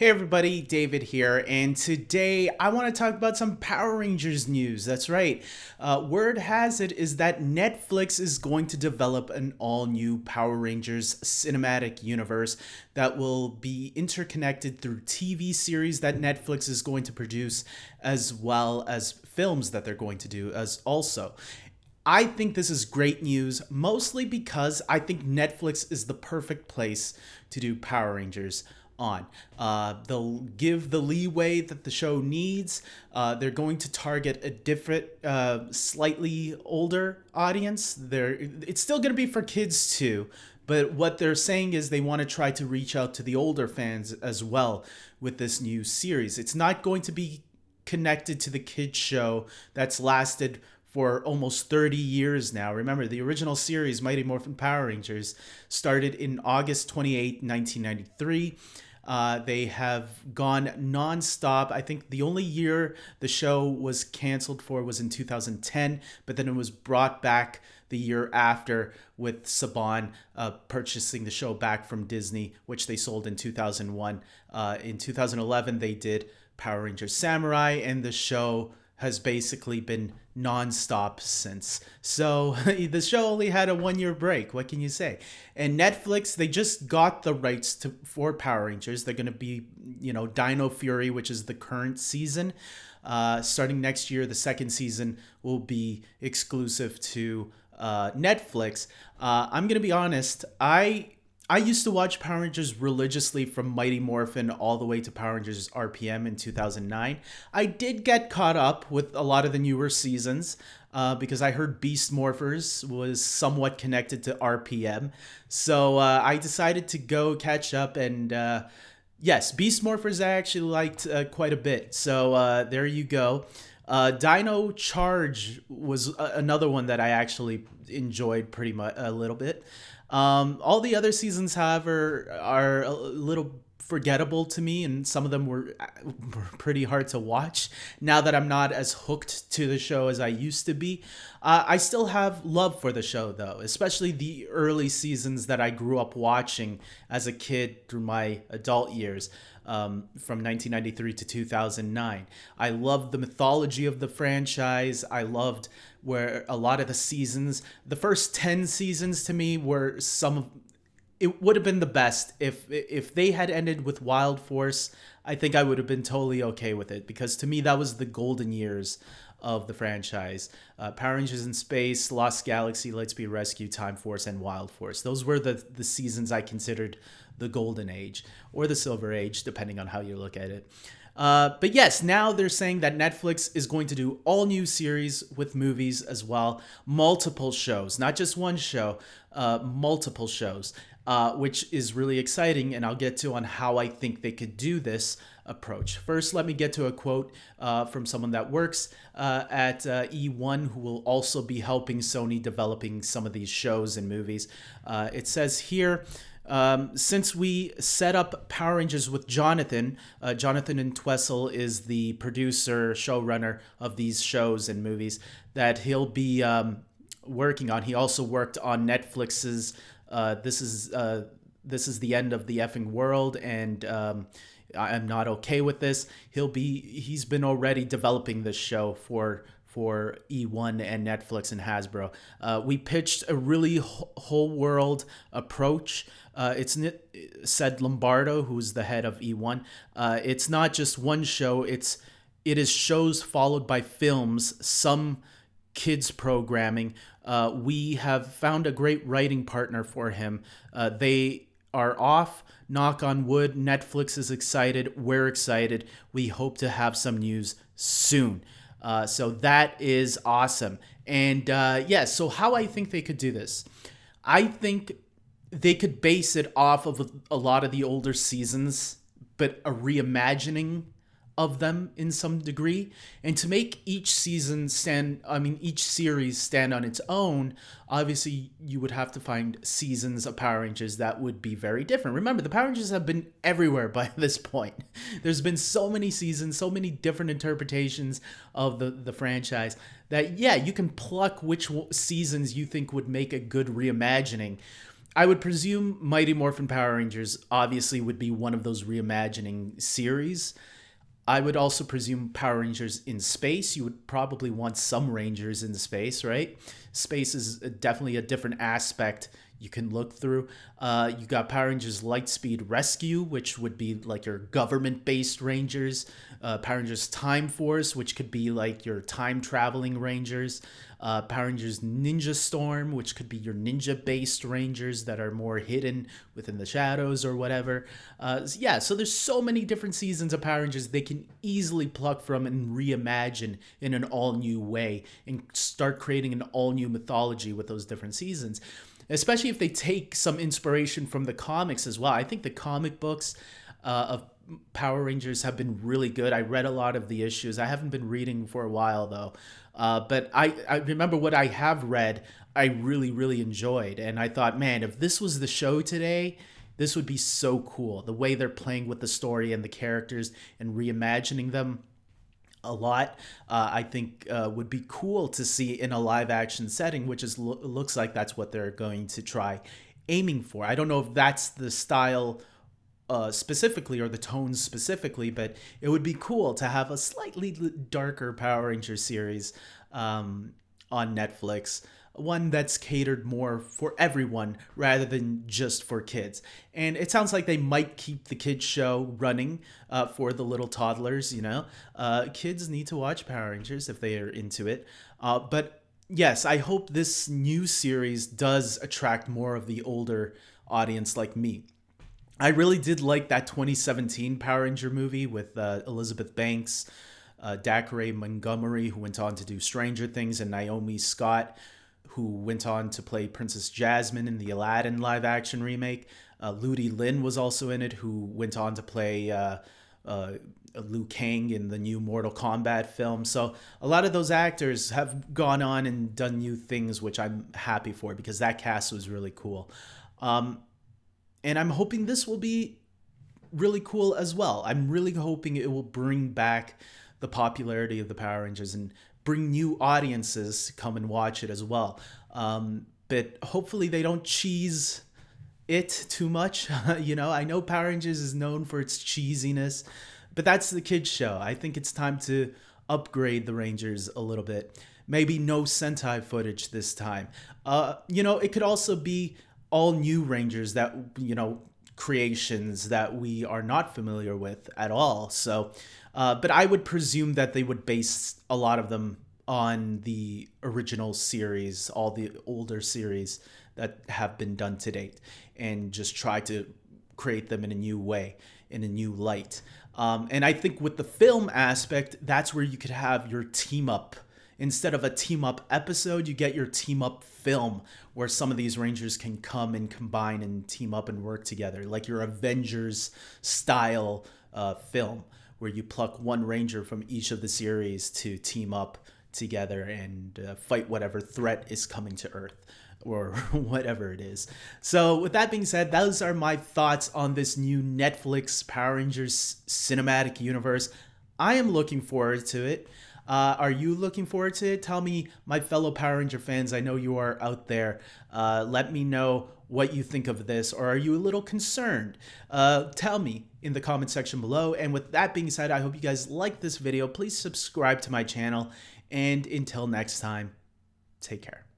Hey everybody, David here, and today I want to talk about some Power Rangers news. That's right. Word has it is that Netflix is going to develop an all-new Power Rangers cinematic universe that will be interconnected through TV series that Netflix is going to produce, as well as films that they're going to do as also. I think this is great news, mostly because I think Netflix is the perfect place to do Power Rangers on. They'll give the leeway that the show needs. They're going to target a different, slightly older audience. It's still going to be for kids too, but what they're saying is they want to try to reach out to the older fans as well with this new series. It's not going to be connected to the kids show that's lasted for almost 30 years now. Remember, the original series, Mighty Morphin Power Rangers, started in August 28, 1993. They have gone nonstop. I think the only year the show was canceled for was in 2010, but then it was brought back the year after with Saban purchasing the show back from Disney, which they sold in 2001. In 2011, they did Power Rangers Samurai, and the show has basically been nonstop since. So the show only had a 1 year break. What can you say? And Netflix, they just got the rights for Power Rangers. They're going to be, Dino Fury, which is the current season. Starting next year, the second season will be exclusive to Netflix. I'm going to be honest. I used to watch Power Rangers religiously from Mighty Morphin all the way to Power Rangers RPM in 2009. I did get caught up with a lot of the newer seasons because I heard Beast Morphers was somewhat connected to RPM. So I decided to go catch up, and yes, Beast Morphers I actually liked quite a bit. So there you go. Dino Charge was another one that I actually enjoyed pretty much a little bit. All the other seasons, however, are a little forgettable to me, and some of them were pretty hard to watch now that I'm not as hooked to the show as I used to be. I still have love for the show, though, especially the early seasons that I grew up watching as a kid through my adult years. From 1993 to 2009. I loved the mythology of the franchise. I loved where a lot of the seasons, the first 10 seasons to me were it would have been the best if they had ended with Wild Force. I think I would have been totally okay with it, because to me that was the golden years of the franchise. Power Rangers in Space, Lost Galaxy, Lightspeed Rescue, Time Force, and Wild Force. Those were the seasons I considered the golden age, or the silver age, depending on how you look at it. But yes, now they're saying that Netflix is going to do all new series with movies as well. Multiple shows, not just one show, multiple shows, which is really exciting. And I'll get to on how I think they could do this approach. First, let me get to a quote from someone that works at E1, who will also be helping Sony developing some of these shows and movies. It says here, since we set up Power Rangers with Jonathan Entwistle is the producer, showrunner of these shows and movies that he'll be working on. He also worked on Netflix's This is the End of the Effing World, and I'm Not Okay With This. He's been already developing this show for E1 and Netflix and Hasbro. We pitched a really whole world approach. Said Lombardo, who's the head of E1. It's not just one show. It is shows followed by films, some kids programming. We have found a great writing partner for him. They are off. Knock on wood. Netflix is excited. We're excited. We hope to have some news soon. So that is awesome. And so how I think they could do this. I think they could base it off of a lot of the older seasons, but a reimagining of them in some degree. And to make each series stand on its own, obviously you would have to find seasons of Power Rangers that would be very different. Remember, the Power Rangers have been everywhere by this point. There's been so many seasons, so many different interpretations of the franchise that, yeah, you can pluck which seasons you think would make a good reimagining. I would presume Mighty Morphin Power Rangers obviously would be one of those reimagining series. I would also presume Power Rangers in space. You would probably want some Rangers in space, right? Space is definitely a different aspect you can look through. You got Power Rangers Lightspeed Rescue, which would be like your government based Rangers. Power Rangers Time Force, which could be like your time traveling Rangers. Power Rangers Ninja Storm, which could be your ninja based Rangers that are more hidden within the shadows or whatever. Yeah, so there's so many different seasons of Power Rangers they can easily pluck from and reimagine in an all new way and start creating an all new mythology with those different seasons, especially if they take some inspiration from the comics as well. I think the comic books of Power Rangers have been really good. I read a lot of the issues. I haven't been reading for a while though. But I remember what I have read, I really, really enjoyed. And I thought, man, if this was the show today, this would be so cool. The way they're playing with the story and the characters and reimagining them a lot, I think would be cool to see in a live action setting, which is looks like that's what they're going to try aiming for. I don't know if that's the style specifically or the tones specifically, but it would be cool to have a slightly darker Power Ranger series on Netflix, one that's catered more for everyone rather than just for kids. And it sounds like they might keep the kids show running for the little toddlers. Kids need to watch Power Rangers if they are into it. But yes, I hope this new series does attract more of the older audience like me. I really did like that 2017 Power Ranger movie with Elizabeth Banks, Dacre Montgomery, who went on to do Stranger Things, and Naomi Scott, who went on to play Princess Jasmine in the Aladdin live action remake. Ludi Lin was also in it, who went on to play Liu Kang in the new Mortal Kombat film. So a lot of those actors have gone on and done new things, which I'm happy for because that cast was really cool. And I'm hoping this will be really cool as well. I'm really hoping it will bring back the popularity of the Power Rangers and bring new audiences to come and watch it as well. But hopefully they don't cheese it too much. I know Power Rangers is known for its cheesiness, but that's the kids show. I think it's time to upgrade the Rangers a little bit. Maybe no Sentai footage this time. It could also be all new Rangers that, creations that we are not familiar with at all. So, but I would presume that they would base a lot of them on the original series, all the older series that have been done to date, and just try to create them in a new way, in a new light. And I think with the film aspect, that's where you could have your team up. Instead of a team up episode, you get your team up film where some of these Rangers can come and combine and team up and work together, like your Avengers style film where you pluck one Ranger from each of the series to team up together and fight whatever threat is coming to Earth or whatever it is. So with that being said, those are my thoughts on this new Netflix Power Rangers cinematic universe. I am looking forward to it. Are you looking forward to it? Tell me, my fellow Power Ranger fans, I know you are out there. Let me know what you think of this, or are you a little concerned? Tell me in the comment section below. And with that being said, I hope you guys like this video. Please subscribe to my channel. And until next time, take care.